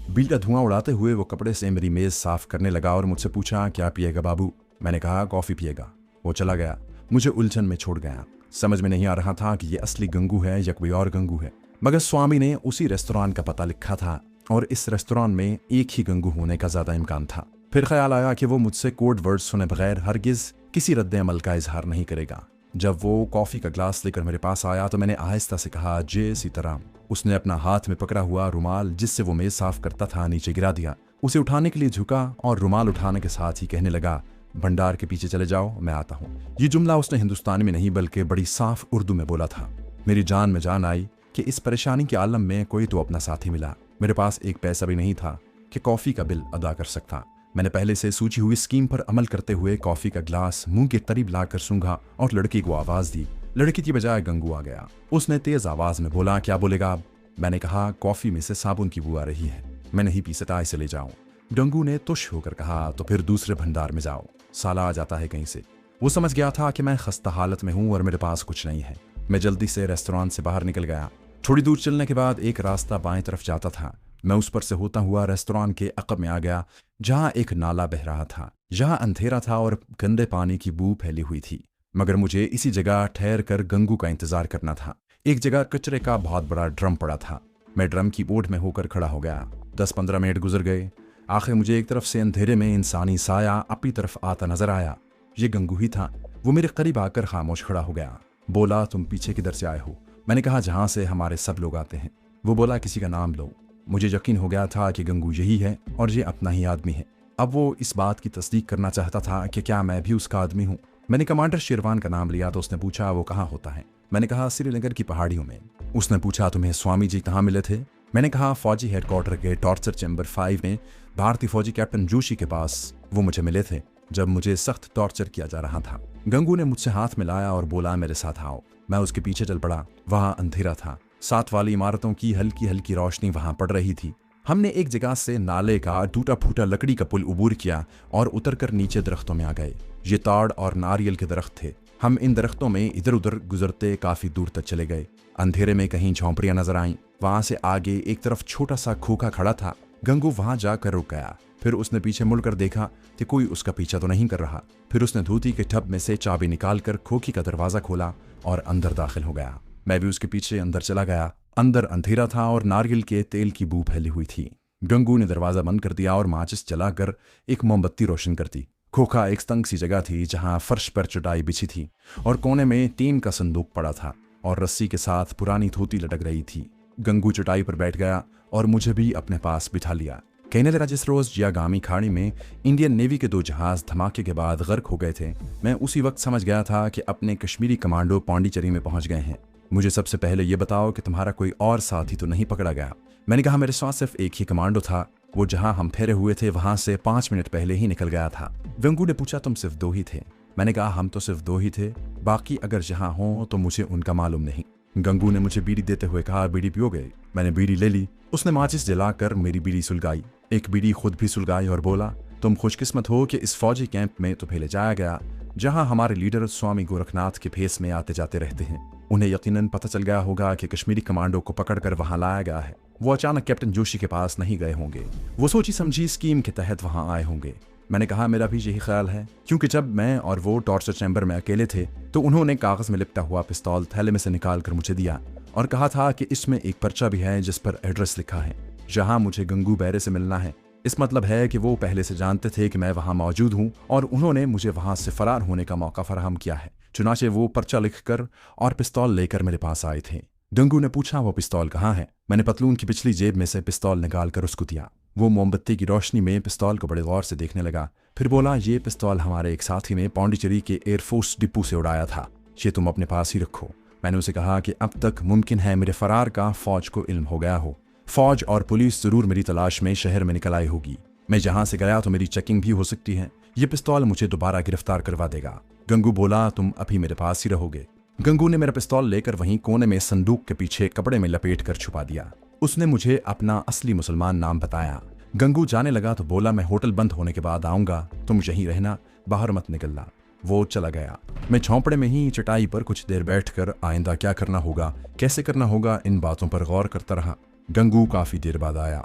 बीड़ी का धुआं उड़ाते हुए वो कपड़े से मेरी मेज साफ करने लगा और मुझसे पूछा, क्या पिएगा बाबू? मैंने कहा, कॉफी पिएगा। वो चला गया, मुझे उलझन में छोड़ गया। समझ में नहीं आ रहा था कि ये असली गंगू है या कोई और गंगू है, मगर स्वामी ने उसी रेस्तोरां का पता लिखा था और इस रेस्तोरां में एक ही गंगू होने का ज्यादा इम्कान था। फिर ख्याल आया कि वो मुझसे कोड वर्ड सुने बगैर हरगिज किसी रद्द अमल का इजहार नहीं करेगा। जब वो कॉफी का ग्लास लेकर मेरे पास आया तो मैंने आहिस्ता से कहा, जय सीताराम। उसने अपना हाथ में पकड़ा हुआ रुमाल जिससे वो मेज साफ करता था नीचे गिरा दिया, उसे उठाने के लिए झुका और रुमाल उठाने के साथ ही कहने लगा, भंडार के पीछे चले जाओ, मैं आता हूँ। ये जुमला उसने हिंदुस्तानी में नहीं बल्कि बड़ी साफ उर्दू में बोला था। मेरी जान में जान आई कि इस परेशानी के आलम में कोई तो अपना साथी मिला। मेरे पास एक पैसा भी नहीं था कि कॉफी का बिल अदा कर सकता। मैंने पहले से सूची हुई स्कीम पर अमल करते हुए कॉफी का ग्लास मुंह के करीब लाकर सूंघा और लड़की को आवाज दी। लड़की की बजाय गंगू आ गया। उसने तेज आवाज में बोला, क्या बोलेगा आप? मैंने कहा, कॉफी में से साबुन की बू आ रही है, मैं नहीं पी सकता, इसे ले जाऊं। गंगू ने तुश होकर कहा, तो फिर दूसरे भंडार में जाओ, साला आ जाता है कहीं से। वो समझ गया था कि मैं खस्ता हालत में हूं और मेरे पास कुछ नहीं है। मैं जल्दी से रेस्टोरेंट से बाहर निकल गया। थोड़ी दूर चलने के बाद एक रास्ता बाएं तरफ जाता था। मैं उस पर से होता हुआ रेस्टोरेंट के अकब में आ गया, जहां एक नाला बह रहा था, जहां अंधेरा था और गंदे पानी की बू फैली हुई थी। मगर मुझे इसी जगह ठहर कर गंगू का इंतजार करना था। एक जगह कचरे का बहुत बड़ा ड्रम पड़ा था। मैं ड्रम की ओट में होकर खड़ा हो गया। 10-15 मिनट गुजर गए। आखिर मुझे एक तरफ से अंधेरे में इंसानी साया अपनी तरफ आता नजर आया। ये गंगू ही था। वो मेरे करीब आकर खामोश खड़ा हो गया। बोला, तुम पीछे किधर से आए हो? मैंने कहा, जहां से हमारे सब लोग आते हैं। वो बोला, किसी का नाम लो। मुझे यकीन हो गया था कि गंगू यही है और ये अपना ही आदमी है। अब वो इस बात की तस्दीक करना चाहता था कि क्या मैं भी उसका आदमी हूँ। मैंने कमांडर शेरवान का नाम लिया तो उसने पूछा, वो कहाँ होता है? मैंने कहा, श्रीनगर की पहाड़ियों में। उसने पूछा, तुम्हें स्वामी जी कहाँ मिले थे? मैंने कहा, फौजी हेडक्वार्टर के टॉर्चर चैम्बर 5 में भारतीय फौजी कैप्टन जोशी के पास वो मुझे मिले थे जब मुझे सख्त टॉर्चर किया जा रहा था। गंगू ने मुझसे हाथ मिलाया और बोला, मेरे साथ आओ। मैं उसके पीछे चल पड़ा। वहां अंधेरा था। साथ वाली इमारतों की हल्की हल्की रोशनी वहां पड़ रही थी। हमने एक जगह से नाले का टूटा फूटा लकड़ी का पुल उबूर किया और उतरकर नीचे दरख्तों में आ गए। ये ताड़ और नारियल के दरख्त थे। हम इन दरख्तों में इधर उधर गुजरते काफी दूर तक चले गए। अंधेरे में कहीं झोंपड़ियां नजर आईं। वहां से आगे एक तरफ छोटा सा खोखा खड़ा था। गंगू वहां जाकर रुक गया। फिर उसने पीछे मुड़कर देखा कि कोई उसका पीछा तो नहीं कर रहा। फिर उसने धोती के टब में से चाबी निकालकर खोखी का दरवाजा खोला और अंदर दाखिल हो गया। मैं भी उसके पीछे अंदर चला गया। अंदर अंधेरा था और नारियल के तेल की बू फैली हुई थी। गंगू ने दरवाजा बंद कर दिया और माचिस जलाकर एक मोमबत्ती रोशन कर दी। खोखा एक तंग सी जगह थी जहां फर्श पर चटाई बिछी थी और कोने में टीन का संदूक पड़ा था और रस्सी के साथ पुरानी धोती लटक रही थी। गंगू चटाई पर बैठ गया और मुझे भी अपने पास बिठा लिया। कहने लगा, जिस रोज जियागामी खाड़ी में इंडियन नेवी के 2 जहाज धमाके के बाद गर्क हो गए थे, मैं उसी वक्त समझ गया था कि अपने कश्मीरी कमांडो पांडिचेरी में पहुंच गए हैं। मुझे सबसे पहले ये बताओ कि तुम्हारा कोई और साथी तो नहीं पकड़ा गया? मैंने कहा, मेरे साथ सिर्फ एक ही कमांडो था। वो जहां हम ठहरे हुए थे वहां से 5 मिनट पहले ही निकल गया था। गंगू ने पूछा, तुम सिर्फ 2 ही थे? मैंने कहा, हम तो सिर्फ 2 ही थे, बाकी अगर जहां हों तो मुझे उनका मालूम नहीं। गंगू ने मुझे बीड़ी देते हुए कहा, बीड़ी पियोगे? मैंने बीड़ी ले ली। उसने माचिस जलाकर मेरी बीड़ी सुलगाई। एक बीड़ी खुद भी सुलगाई और बोला, तुम खुशकिस्मत हो कि इस फौजी कैंप में तुम्हें ले जाया गया जहां हमारे लीडर स्वामी गोरखनाथ के फेस में आते जाते रहते हैं। उन्हें यकीनन पता चल गया होगा कि कश्मीरी कमांडो को पकड़कर वहां लाया गया है। वो अचानक कैप्टन जोशी के पास नहीं गए होंगे। वो सोची समझी स्कीम के तहत वहां आए होंगे। मैंने कहा, मेरा भी यही ख्याल है, क्योंकि जब मैं और वो टॉर्चर चैम्बर में अकेले थे तो उन्होंने कागज में लिपटा हुआ पिस्तौल थैले में से निकाल कर मुझे दिया और कहा था कि इसमें एक पर्चा भी है जिस पर एड्रेस लिखा है जहां मुझे गंगू बैरे से मिलना है। इस मतलब है कि वो पहले से जानते थे कि मैं वहां मौजूद हूं और उन्होंने मुझे वहां से फरार होने का मौका फराहम किया है। चुनाचे वो पर्चा लिखकर और पिस्तौल लेकर मेरे पास आए थे। गंगू ने पूछा, वो पिस्तौल कहाँ है? मैंने पतलून की पिछली जेब में से पिस्तौल निकाल कर उसको दिया। वो मोमबत्ती की रोशनी में पिस्तौल को बड़े गौर से देखने लगा। फिर बोला, ये पिस्तौल हमारे एक साथी ने पांडिचेरी के एयरफोर्स डिपो से उड़ाया था, ये तुम अपने पास ही रखो। मैंने उसे कहा कि अब तक मुमकिन है मेरे फरार का फौज को इल्म हो गया हो। फौज और पुलिस जरूर मेरी तलाश में शहर में निकल आई होगी। मैं जहां से गया तो मेरी चेकिंग भी हो सकती है। ये पिस्तौल मुझे दोबारा गिरफ्तार करवा देगा। गंगू बोला, तुम अभी मेरे पास ही रहोगे। गंगू ने मेरा पिस्तौल लेकर वहीं कोने में संदूक के पीछे कपड़े में लपेट कर छुपा दिया। उसने मुझे अपना असली मुसलमान नाम बताया। गंगू जाने लगा तो बोला, मैं होटल बंद होने के बाद आऊंगा, तुम यहीं रहना, बाहर मत निकलना। वो चला गया। मैं झोंपड़े में ही चटाई पर कुछ देर बैठकर आइंदा क्या करना होगा, कैसे करना होगा, इन बातों पर गौर करता रहा। गंगू काफी देर बाद आया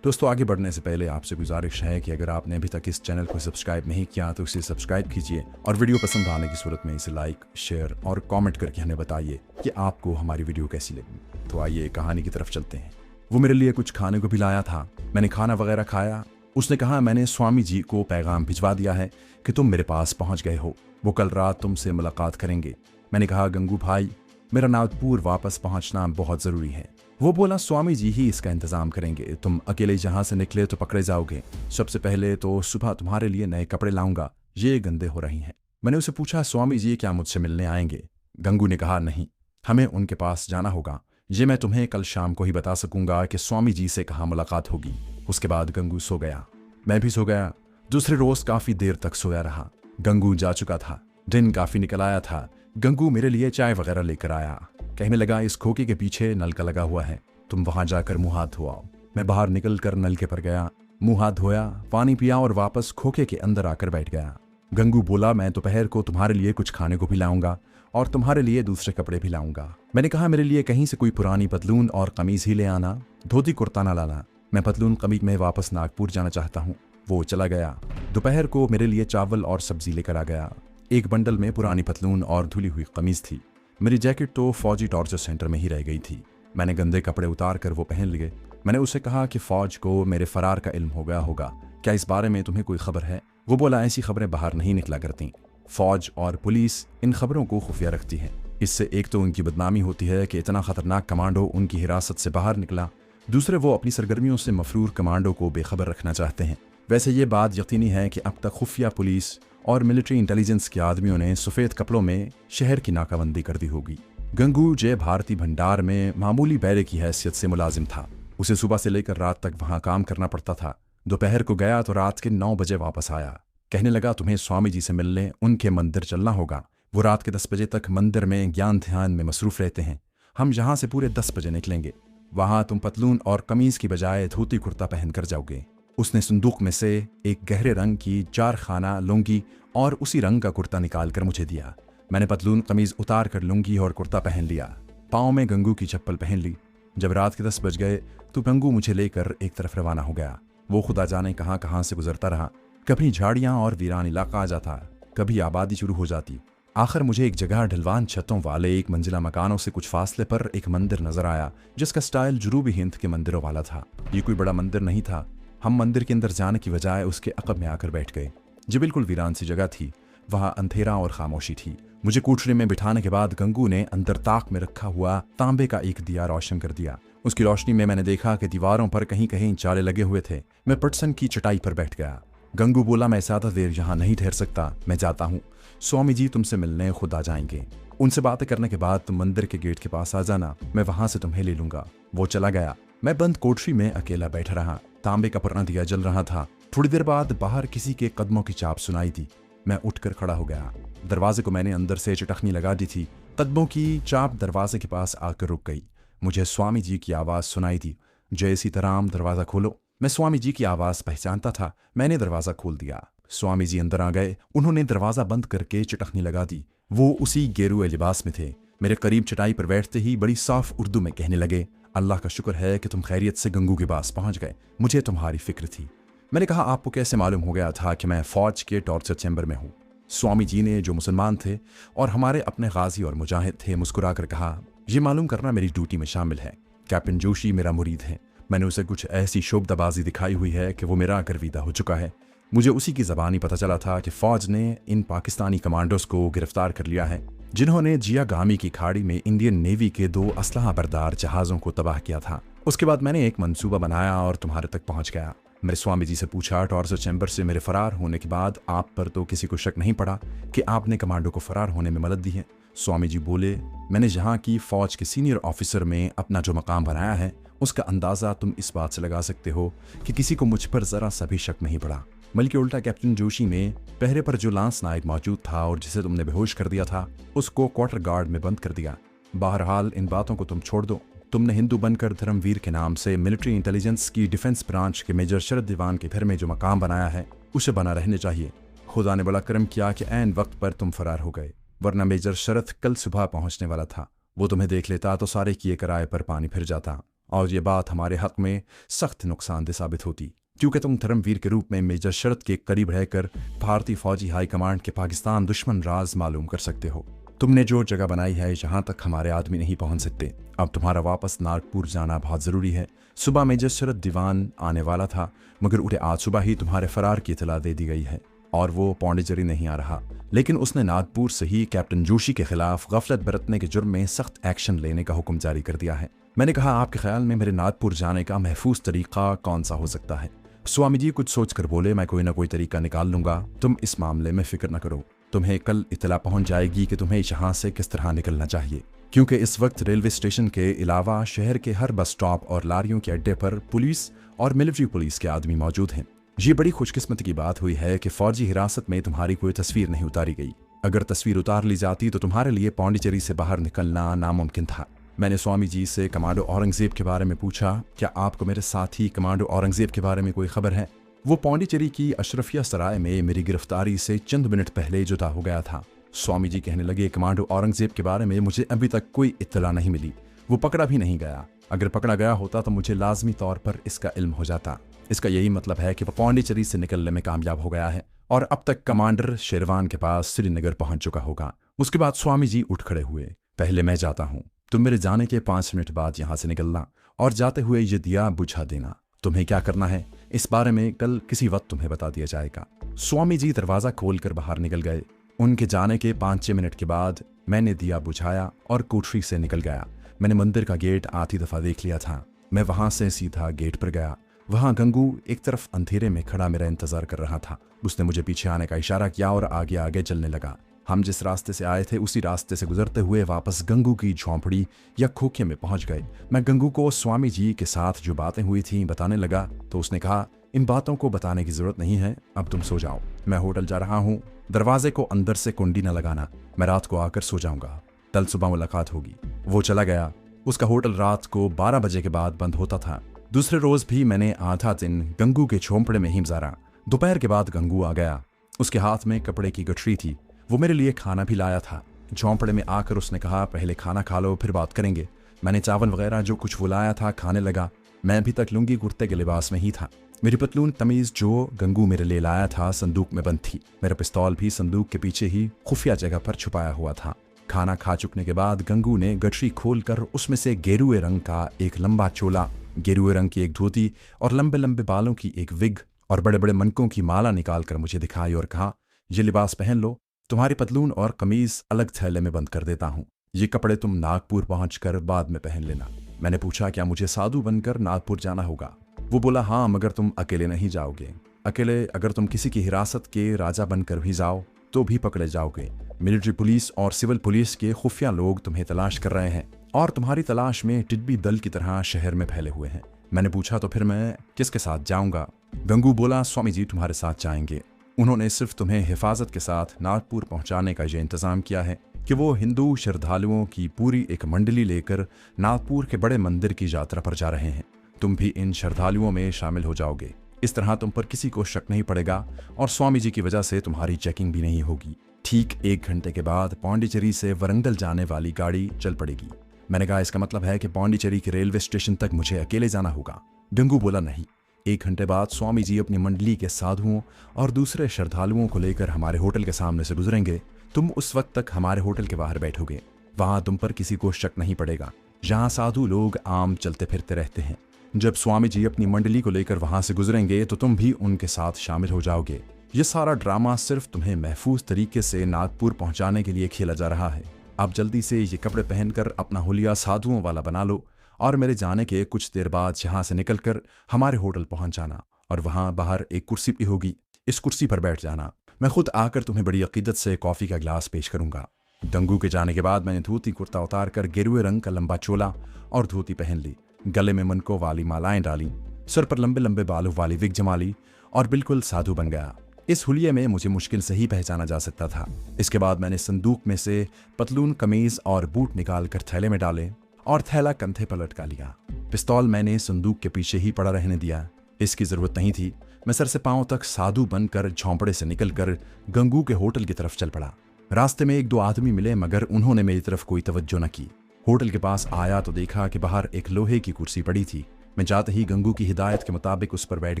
दोस्तों, आगे बढ़ने से पहले आपसे गुजारिश है कि अगर आपने अभी तक इस चैनल को सब्सक्राइब नहीं किया तो इसे सब्सक्राइब कीजिए और वीडियो पसंद आने की सूरत में इसे लाइक, शेयर और कमेंट करके हमें बताइए कि आपको हमारी वीडियो कैसी लगी। तो आइए कहानी की तरफ चलते हैं। वो मेरे लिए कुछ खाने को भी लाया था। मैंने खाना वगैरह खाया। उसने कहा, मैंने स्वामी जी को पैगाम भिजवा दिया है कि तुम मेरे पास पहुंच गए हो, वो कल रात तुमसे मुलाकात करेंगे। मैंने कहा, गंगू भाई, मेरा नागपुर वापस पहुंचना बहुत ज़रूरी है। वो बोला, स्वामी जी ही इसका इंतज़ाम करेंगे, तुम अकेले जहाँ से निकले तो पकड़े जाओगे। सबसे पहले तो सुबह तुम्हारे लिए नए कपड़े लाऊंगा, ये गंदे हो रही हैं। मैंने उसे पूछा, स्वामी जी क्या मुझसे मिलने आएंगे? गंगू ने कहा, नहीं, हमें उनके पास जाना होगा। ये मैं तुम्हें कल शाम को ही बता सकूंगा कि स्वामी जी से कहाँ मुलाकात होगी। उसके बाद गंगू सो गया। मैं भी सो गया। दूसरे रोज काफ़ी देर तक सोया रहा। गंगू जा चुका था। दिन काफ़ी निकल आया था। गंगू मेरे लिए चाय वगैरह लेकर आया। कहने लगा, इस खोखे के पीछे नलका लगा हुआ है, तुम वहां जाकर मुंह हाथ धोआओ। मैं बाहर निकल कर नलके पर गया, मुंह हाथ धोया, पानी पिया और वापस खोखे के अंदर आकर बैठ गया। गंगू बोला, मैं दोपहर को तुम्हारे लिए कुछ खाने को भी लाऊंगा और तुम्हारे लिए दूसरे कपड़े भी लाऊंगा। मैंने कहा, मेरे लिए कहीं से कोई पुरानी पतलून और कमीज ही ले आना, धोती कुर्ता ना लाना। मैं पतलून कमीज में वापस नागपुर जाना चाहता हूँ। वो चला गया। दोपहर को मेरे लिए चावल और सब्जी लेकर आ गया। एक बंडल में पुरानी पतलून और धुली हुई कमीज थी। मेरी जैकेट तो फौजी टॉर्चर सेंटर में ही रह गई थी। मैंने गंदे कपड़े उतार कर वो पहन लिए। मैंने उसे कहा कि फौज को मेरे फरार का इल्म हो गया होगा, क्या इस बारे में तुम्हें कोई खबर है? वो बोला, ऐसी खबरें बाहर नहीं निकला करती। फौज और पुलिस इन खबरों को खुफिया रखती है। इससे एक तो उनकी बदनामी होती है कि इतना खतरनाक कमांडो उनकी हिरासत से बाहर निकला, दूसरे वो अपनी सरगर्मियों से मफरूर कमांडो को बेखबर रखना चाहते हैं। वैसे ये बात यकीनी है कि अब तक खुफिया पुलिस और मिलिट्री इंटेलिजेंस के आदमियों ने सफ़ेद कपड़ों में शहर की नाकाबंदी कर दी होगी। गंगू जय भारती भंडार में मामूली बैरे की हैसियत से मुलाजिम था। उसे सुबह से लेकर रात तक वहाँ काम करना पड़ता था। दोपहर को गया तो रात के 9 बजे वापस आया। कहने लगा, तुम्हें स्वामी जी से मिलने उनके मंदिर चलना होगा। वो रात के 10 बजे तक मंदिर में ज्ञान ध्यान में मसरूफ़ रहते हैं। हम यहाँ से पूरे 10 बजे निकलेंगे। वहाँ तुम पतलून और कमीज़ की बजाय धोती कुर्ता पहन कर जाओगे। उसने संदूक में से एक गहरे रंग की 4 खाना लुंगी और उसी रंग का कुर्ता निकाल कर मुझे दिया। मैंने पतलून कमीज उतार कर लुंगी और कुर्ता पहन लिया। पाँव में गंगू की चप्पल पहन ली। जब रात के 10 बज गए तो गंगू मुझे लेकर एक तरफ रवाना हो गया। वो खुदा जाने कहाँ कहाँ से गुजरता रहा। कभी झाड़ियाँ और वीरान इलाका आ जाता, कभी आबादी शुरू हो जाती। आखिर मुझे एक जगह ढलवान छतों वाले एक मंजिला मकानों से कुछ फासले पर एक मंदिर नजर आया, जिसका स्टाइल जुनूबी हिंद के मंदिरों वाला था। ये कोई बड़ा मंदिर नहीं था। हम मंदिर के अंदर जाने की बजाय उसके अकब में आकर बैठ गए। जो बिल्कुल वीरान सी जगह थी, वहाँ अंधेरा और खामोशी थी। मुझे कोठरी में बिठाने के बाद गंगू ने अंदर ताक में रखा हुआ तांबे का एक दिया रोशन कर दिया। उसकी रोशनी में मैंने देखा कि दीवारों पर कहीं कहीं जाले लगे हुए थे। मैं पटसन की चटाई पर बैठ गया। गंगू बोला, मैं ज़्यादा देर यहाँ नहीं ठहर सकता, मैं जाता हूँ। स्वामी जी तुमसे मिलने खुद आ जाएंगे। उनसे बातें करने के बाद तुम मंदिर के गेट के पास आ जाना, मैं वहां से तुम्हें ले लूंगा। वो चला गया। मैं बंद कोठरी में अकेला बैठा रहा। तांबे का पुराना दिया जल रहा था। थोड़ी देर बाद बाहर किसी के कदमों की चाप सुनाई दी। मैं उठकर खड़ा हो गया। दरवाजे को मैंने अंदर से चटखनी लगा दी थी। कदमों की चाप दरवाजे के पास आकर रुक गई। मुझे स्वामी जी की आवाज़ सुनाई दी, जय सीताराम, दरवाज़ा खोलो। मैं स्वामी जी की आवाज़ पहचानता था। मैंने दरवाज़ा खोल दिया। स्वामी जी अंदर आ गए। उन्होंने दरवाज़ा बंद करके चटखनी लगा दी। वो उसी गेरुए लिबास में थे। मेरे करीब चटाई पर बैठते ही बड़ी साफ उर्दू में कहने लगे, अल्लाह का शुक्र है कि तुम खैरियत से गंगू के पास पहुंच गए। मुझे तुम्हारी फिक्र थी। मैंने कहा, आपको कैसे मालूम हो गया था कि मैं फौज के टॉर्चर चैम्बर में हूँ? स्वामी जी ने, जो मुसलमान थे और हमारे अपने गाजी और मुजाहिद थे, मुस्कुराकर कहा, यह मालूम करना मेरी ड्यूटी में शामिल है। कैप्टन जोशी मेरा मुरीद है। मैंने उसे कुछ ऐसी शोबदाबाजी दिखाई हुई है कि वो मेरा गर्विदा हो चुका है। मुझे उसी की ज़बानी पता चला था कि फ़ौज ने इन पाकिस्तानी कमांडोज को गिरफ्तार कर लिया है, जिन्होंने जियागामी की खाड़ी में इंडियन नेवी के 2 असलहा बरदार जहाज़ों को तबाह किया था। उसके बाद मैंने एक मंसूबा बनाया और तुम्हारे तक पहुंच गया। मैंने स्वामी जी से पूछा, टॉर्चर चैम्बर से मेरे फरार होने के बाद आप पर तो किसी को शक नहीं पड़ा कि आपने कमांडो को फरार होने में मदद दी है? स्वामी जी बोले, मैंने जहाँ की फ़ौज के सीनियर ऑफिसर में अपना जो मकाम बनाया है, उसका अंदाज़ा तुम इस बात से लगा सकते हो कि किसी को मुझ पर ज़रा सा भी शक नहीं पड़ा। बल्कि उल्टा कैप्टन जोशी में पहरे पर जो लांस नायक मौजूद था और जिसे तुमने बेहोश कर दिया था, उसको क्वार्टर गार्ड में बंद कर दिया। बहरहाल इन बातों को तुम छोड़ दो। तुमने हिंदू बनकर धर्मवीर के नाम से मिलिट्री इंटेलिजेंस की डिफेंस ब्रांच के मेजर शरद दीवान के घर में जो मकाम बनाया है, उसे बना रहने चाहिए। खुदा ने बड़ा करम किया कि ऐन वक्त पर तुम फरार हो गए, वरना मेजर शरद कल सुबह पहुंचने वाला था। वो तुम्हें देख लेता तो सारे किए कराए पर पानी फिर जाता। और ये बात हमारे हक में सख्त नुकसानदेह साबित होती, क्योंकि तुम धर्मवीर के रूप में मेजर शरद के करीब रहकर भारतीय फौजी हाई कमांड के पाकिस्तान दुश्मन राज मालूम कर सकते हो। तुमने जो जगह बनाई है यहाँ तक हमारे आदमी नहीं पहुंच सकते। अब तुम्हारा वापस नागपुर जाना बहुत ज़रूरी है। सुबह मेजर शरद दीवान आने वाला था, मगर उन्हें आज सुबह ही तुम्हारे फरार की इतला दे दी गई है और वो पौंडीचेरी नहीं आ रहा। लेकिन उसने नागपुर से ही कैप्टन जोशी के खिलाफ गफलत बरतने के जुर्म में सख्त एक्शन लेने का हुक्म जारी कर दिया है। मैंने कहा, आपके ख्याल में मेरे नागपुर जाने का महफूज तरीका कौन सा हो सकता है? स्वामी जी कुछ सोच कर बोले, मैं कोई ना कोई तरीका निकाल लूंगा, तुम इस मामले में फिक्र न करो। तुम्हें कल इतला पहुंच जाएगी कि तुम्हें यहाँ से किस तरह निकलना चाहिए, क्योंकि इस वक्त रेलवे स्टेशन के अलावा शहर के हर बस स्टॉप और लारियों के अड्डे पर पुलिस और मिलिट्री पुलिस के आदमी मौजूद हैं। ये बड़ी खुशकिस्मती की बात हुई है कि फौजी हिरासत में तुम्हारी कोई तस्वीर नहीं उतारी गई। अगर तस्वीर उतार ली जाती तो तुम्हारे लिए पौंडीचेरी से बाहर निकलना नामुमकिन था। मैंने स्वामी जी से कमांडो औरंगजेब के बारे में पूछा, क्या आपको मेरे साथी कमांडो औरंगजेब के बारे में कोई खबर है? वो पौंडीचेरी की अशरफिया सराय में मेरी गिरफ्तारी से चंद मिनट पहले जुदा हो गया था। स्वामी जी कहने लगे, कमांडो औरंगजेब के बारे में मुझे अभी तक कोई इत्तला नहीं मिली। वो पकड़ा भी नहीं गया। अगर पकड़ा गया होता तो मुझे लाजमी तौर पर इसका इल्म हो जाता। इसका यही मतलब है कि वो पौंडीचेरी से निकलने में कामयाब हो गया है और अब तक कमांडर शेरवान के पास श्रीनगर पहुंच चुका होगा। उसके बाद स्वामी जी उठ खड़े हुए, पहले मैं जाता हूँ, तुम मेरे जाने के 5 मिनट बाद यहाँ से निकलना और जाते हुए ये दिया बुझा देना। तुम्हें क्या करना है इस बारे में कल किसी वक्त तुम्हें बता दिया जाएगा। स्वामी जी दरवाजा खोलकर बाहर निकल गए। उनके जाने के 5-6 मिनट के बाद मैंने दिया बुझाया और कोठरी से निकल गया। मैंने मंदिर का गेट आधी दफा देख लिया था। मैं वहां से सीधा गेट पर गया। वहां गंगू एक तरफ अंधेरे में खड़ा मेरा इंतजार कर रहा था। उसने मुझे पीछे आने का इशारा किया और आगे आगे चलने लगा। हम जिस रास्ते से आए थे उसी रास्ते से गुजरते हुए वापस गंगू की झोंपड़ी या खोखे में पहुंच गए। मैं गंगू को स्वामी जी के साथ जो बातें हुई थी बताने लगा तो उसने कहा, इन बातों को बताने की जरूरत नहीं है, अब तुम सो जाओ। मैं होटल जा रहा हूँ, दरवाजे को अंदर से कुंडी न लगाना, मैं रात को आकर सो जाऊंगा, कल सुबह मुलाकात होगी। वो चला गया। उसका होटल रात को 12 बजे के बाद बंद होता था। दूसरे रोज भी मैंने आधा दिन गंगू के झोंपड़े में ही गुजारा। दोपहर के बाद गंगू आ गया। उसके हाथ में कपड़े की गठरी थी। वो मेरे लिए खाना भी लाया था। झोंपड़े में आकर उसने कहा, पहले खाना खा लो फिर बात करेंगे। मैंने चावल वगैरह जो कुछ वो लाया था खाने लगा। मैं अभी तक लुंगी कुर्ते के लिबास में ही था। मेरी पतलून तमीज जो गंगू मेरे लिए लाया था संदूक में बंद थी। मेरा पिस्तौल भी संदूक के पीछे ही खुफिया जगह पर छुपाया हुआ था। खाना खा चुकने के बाद गंगू ने गठरी खोलकर उसमें से गेरुए रंग का एक लंबा चोला, गेरुए रंग की एक धोती और लंबे लंबे बालों की एक विग और बड़े बड़े मनकों की माला निकालकर मुझे दिखाई और कहा, ये लिबास पहन लो, तुम्हारी पतलून और कमीज अलग थैले में बंद कर देता हूँ। ये कपड़े तुम नागपुर पहुंचकर बाद में पहन लेना। मैंने पूछा, क्या मुझे साधु बनकर नागपुर जाना होगा? वो बोला, हाँ, मगर तुम अकेले नहीं जाओगे। अकेले अगर तुम किसी की हिरासत के राजा बनकर भी जाओ तो भी पकड़े जाओगे। मिलिट्री पुलिस और सिविल पुलिस के खुफिया लोग तुम्हें तलाश कर रहे हैं और तुम्हारी तलाश में टिड्डी दल की तरह शहर में फैले हुए हैं। मैंने पूछा, तो फिर मैं किसके साथ जाऊंगा? गंगू बोला, स्वामी जी तुम्हारे साथ जाएंगे। उन्होंने सिर्फ तुम्हें हिफाजत के साथ नागपुर पहुंचाने का ये इंतजाम किया है कि वो हिंदू श्रद्धालुओं की पूरी एक मंडली लेकर नागपुर के बड़े मंदिर की यात्रा पर जा रहे हैं। तुम भी इन श्रद्धालुओं में शामिल हो जाओगे। इस तरह तुम पर किसी को शक नहीं पड़ेगा और स्वामी जी की वजह से तुम्हारी चेकिंग भी नहीं होगी। ठीक 1 घंटे के बाद पौंडीचेरी से वरंगल जाने वाली गाड़ी चल पड़ेगी। मैंने कहा, इसका मतलब है कि पौंडीचेरी के रेलवे स्टेशन तक मुझे अकेले जाना होगा? गंगू बोला, नहीं। 1 घंटे बाद स्वामी जी अपनी मंडली के साधुओं और दूसरे श्रद्धालुओं को लेकर हमारे होटल के सामने से गुजरेंगे। तुम उस वक्त तक हमारे होटल के बाहर बैठोगे। वहां तुम पर किसी को शक नहीं पड़ेगा। यहाँ साधु लोग आम चलते फिरते रहते हैं। जब स्वामी जी अपनी मंडली को लेकर वहां से गुजरेंगे तो तुम भी उनके साथ शामिल हो जाओगे। ये सारा ड्रामा सिर्फ तुम्हें महफूज तरीके से नागपुर पहुंचाने के लिए खेला जा रहा है। अब जल्दी से ये कपड़े पहनकर अपना हुलिया साधुओं वाला बना लो और मेरे जाने के कुछ देर बाद यहाँ से निकलकर हमारे होटल पहुंच जाना और वहां बाहर एक कुर्सी भी होगी। इस कुर्सी पर बैठ जाना। मैं खुद आकर तुम्हें बड़ी अकीदत से कॉफी का गिलास पेश करूंगा। गंगू के जाने के बाद मैंने धोती कुर्ता उतार कर गेरुए रंग का लंबा चोला और धोती पहन ली। गले में मनकों वाली मालाएं डाली, सर पर लंबे लंबे बालों वाली विग जमा ली और बिल्कुल साधु बन गया। इस हुलिये में मुझे मुश्किल से ही पहचाना जा सकता था। इसके बाद मैंने संदूक में से पतलून, कमीज और बूट निकालकर थैले में डाले और थैला कंधे पर लटका लिया। पिस्तौल मैंने संदूक के पीछे ही पड़ा रहने दिया। इसकी जरूरत नहीं थी। मैं सर से पांव तक साधु बनकर झोंपड़े से निकलकर गंगू के होटल की तरफ चल पड़ा। रास्ते में 1-2 आदमी मिले मगर उन्होंने मेरी तरफ कोई तवज्जो न की। होटल के पास आया तो देखा कि बाहर एक लोहे की कुर्सी पड़ी थी। मैं जाते ही गंगू की हिदायत के मुताबिक उस पर बैठ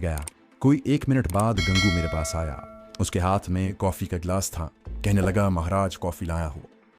गया। कोई 1 मिनट बाद गंगू मेरे पास आया। उसके हाथ में कॉफी का गिलास था। कहने लगा, महाराज कॉफी लाया हो।